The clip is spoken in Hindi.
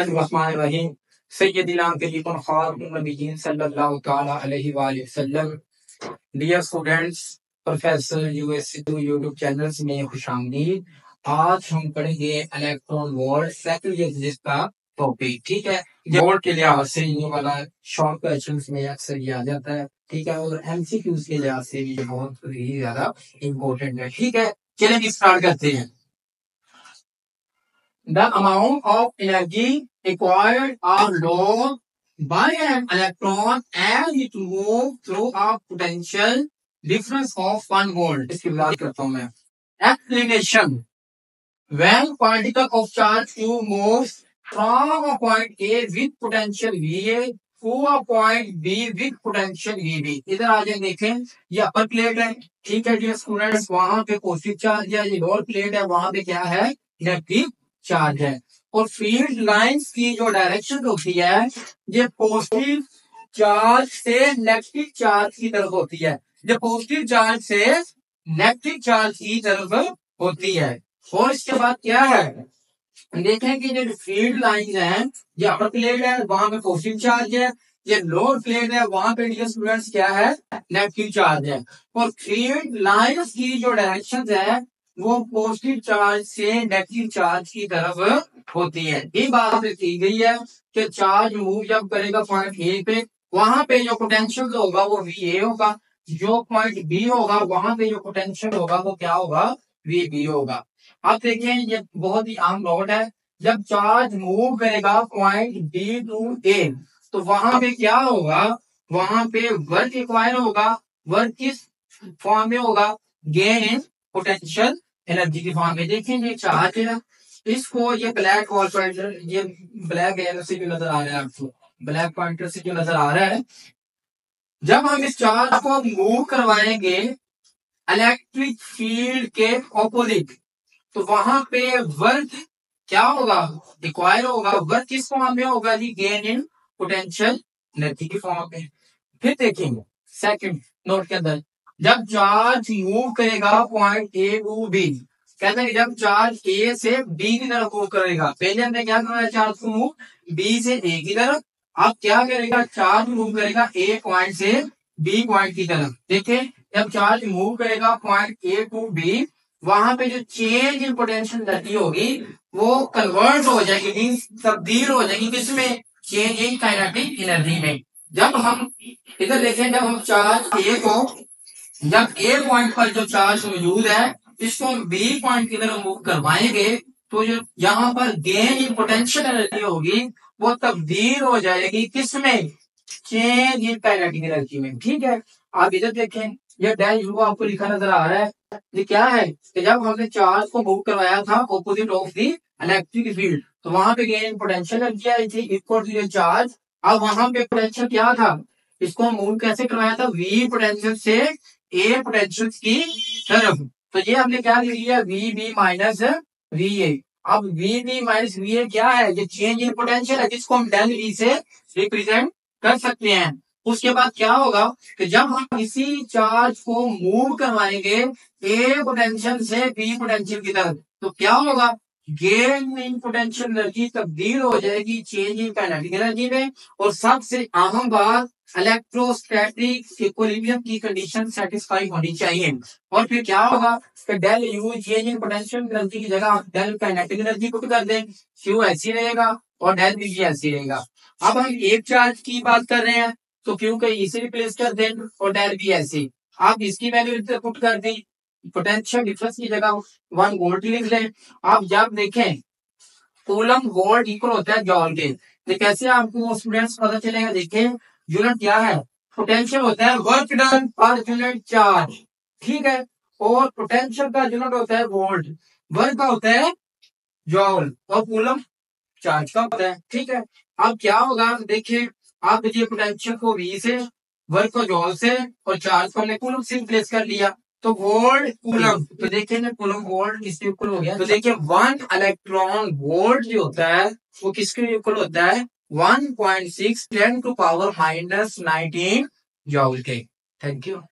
बिस्मिल्लाहिर्रहमानिर्रहीम। सय्यदिना करीबन खातमुन नबिय्यीन सल्लल्लाहु तआला अलैहि वसल्लम। Dear students, professor USC YouTube channels में खुशामदीद। आज हम पढ़ेंगे इलेक्ट्रॉन वोल्ट सेकंड फिजिक्स का टॉपिक। ठीक है, वोल्ट के लिहाज से ये वाला शॉर्ट क्वेश्चंस में अक्सर ये आ जाता है। ठीक है, और एमसीक्यूज के लिहाज से भी ये बहुत ही ज्यादा इम्पोर्टेंट है। ठीक है, चलिए स्टार्ट करते हैं। The amount of energy required or lost by an electron as it moves through a potential difference of 1 volt. इसकी बात करता हूँ मैं। Explanation: When particle of charge Q moves from a point A with potential VA to a point B with potential VB. इधर आ जाए देखें, ये अपर प्लेट है। ठीक है डियर स्टूडेंट्स, वहां पे पॉजिटिव चार्ज है। ये लोअर प्लेट है, वहां पे क्या है, नेगेटिव चार्ज है। और फील्ड लाइंस की जो डायरेक्शन होती है, ये पॉजिटिव चार्ज से नेगेटिव चार्ज की तरफ होती है। ये पॉजिटिव चार्ज से नेगेटिव चार्ज की तरफ होती है। और इसके बाद क्या है, देखें कि जो फील्ड लाइन है, ये अपर प्लेट है, वहां पे पॉजिटिव चार्ज है। ये लोअर प्लेट है, वहां पे डियर स्टूडेंट्स क्या है, नेगेटिव चार्ज है। और फील्ड लाइंस की जो डायरेक्शन है, वो पॉजिटिव चार्ज से नेगेटिव चार्ज की तरफ होती है। ये बात की गई है कि चार्ज मूव जब करेगा पॉइंट ए पे, वहां पे जो पोटेंशियल होगा वो वी ए होगा। जो पॉइंट बी होगा, वहां पे जो पोटेंशियल होगा वो क्या होगा, वी बी होगा। अब देखिए, ये बहुत ही आम नोट है। जब चार्ज मूव करेगा पॉइंट बी टू ए, तो वहां पे क्या होगा, वहां पे वर्क रिक्वायर होगा। वर्क किस फॉर्म में होगा, गेन इन पोटेंशियल एनर्जी की फॉर्म में। देखें ये चार्ज है, इसको ये ब्लैक पॉइंटर, ये ब्लैक एरो से जो नजर आ रहा है आपको, ब्लैक पॉइंटर से जो नजर आ रहा है, जब हम इस चार्ज को मूव करवाएंगे इलेक्ट्रिक फील्ड के ऑपोजिट, तो वहां पे वर्क क्या होगा, रिक्वायर होगा। वर्क किस फॉर्म में होगा जी, गेन इन पोटेंशियल एनर्जी की फॉर्म में। फिर देखेंगे सेकंड नोट के अंदर, जब चार्ज मूव करेगा पॉइंट ए टू बी, कहते हैं जब चार्ज ए से बी की तरफ मूव करेगा। पहले हमने क्या करना है, चार्ज को मूव बी से ए की तरफ। अब क्या करेगा, चार्ज मूव करेगा ए पॉइंट से बी पॉइंट की तरफ। देखे, जब चार्ज मूव करेगा पॉइंट ए टू बी, वहां पे जो चेंज इन पोटेंशियल एनर्जी होगी वो कन्वर्ट हो जाएगी, तब्दील हो जाएगी किसमें, चेंज इन काइनेटिक एनर्जी में। जब हम इधर देखें, जब हम चार्ज ए को, जब ए पॉइंट पर जो चार्ज मौजूद है, इसको हम बी पॉइंट की तरफ मूव करवाएंगे, तो जो यहाँ पर गेन इन पोटेंशियल एनर्जी होगी वो तब्दील हो जाएगी किसमें, चेंज इन काइनेटिक एनर्जी में। ठीक है, आप इधर देखें, ये डेल यू आपको लिखा नजर आ रहा है। ये क्या है कि जब हमने चार्ज को मूव करवाया था opposite of the electric field, तो वहां पे गेन पोटेंशियल एनर्जी आई थी इक्वल टू चार्ज। अब वहां पे पोटेंशियल क्या था, इसको मूव कैसे करवाया था, वी पोटेंशियल से ए पोटेंशियल की तरफ। तो ये हमने क्या लिख लिया, V B minus V A. अब V B minus V A क्या है, ये चेंज इन पोटेंशियल है, जिसको हम डेल वी से रिप्रेजेंट कर सकते हैं। उसके बाद क्या होगा कि जब हम किसी चार्ज को मूव करवाएंगे ए पोटेंशियल से बी पोटेंशियल की तरफ, तो क्या होगा, गेन इन पोटेंशियल एनर्जी तब्दील हो जाएगी चेंज इन काइनेटिक एनर्जी में। और सबसे अहम बात, इलेक्ट्रोस्टैटिक इक्विलिब्रियम की कंडीशन सेटिस्फाई होनी चाहिए। और फिर क्या होगा कि del U change in potential energy की जगह आप डेल काइनेटिक एनर्जी पुट कर दें, क्यू ऐसी रहेगा और डेल बी ऐसी रहेगा। अब हम एक चार्ज की बात कर रहे हैं, तो क्यू को इसे रिप्लेस कर दें और डेल बी ऐसी। आप इसकी वैल्यू पुट कर दी, पोटेंशियल डिफरेंस की जगह 1 वोल्ट लिख लें। आप जब देखें कूलम वोल्ट इक्वल होता है जॉल के, तो कैसे आपको स्टूडेंट्स पता चलेगा, देखें यूनिट क्या है, पोटेंशियल होता है work done per unit charge. ठीक है, और पोटेंशियल का यूनिट होता है वोल्ट, वर्क का होता है जॉल और कूलम चार्ज का होता है। ठीक है, अब क्या होगा, देखिए आप देखिए पोटेंशियल को वी से, वर्क को जॉल से और चार्ज को हमने कूलम से रिप्लेस कर लिया, तो वोल्ट कूलम। तो देखिए ना, कूलम वोल्ट किसके इक्वल हो गया, तो देखिए 1 इलेक्ट्रॉन वोल्ट जो होता है वो किसके इक्वल होता है, 1.6 10 टू पावर -19 जॉल के। Thank you.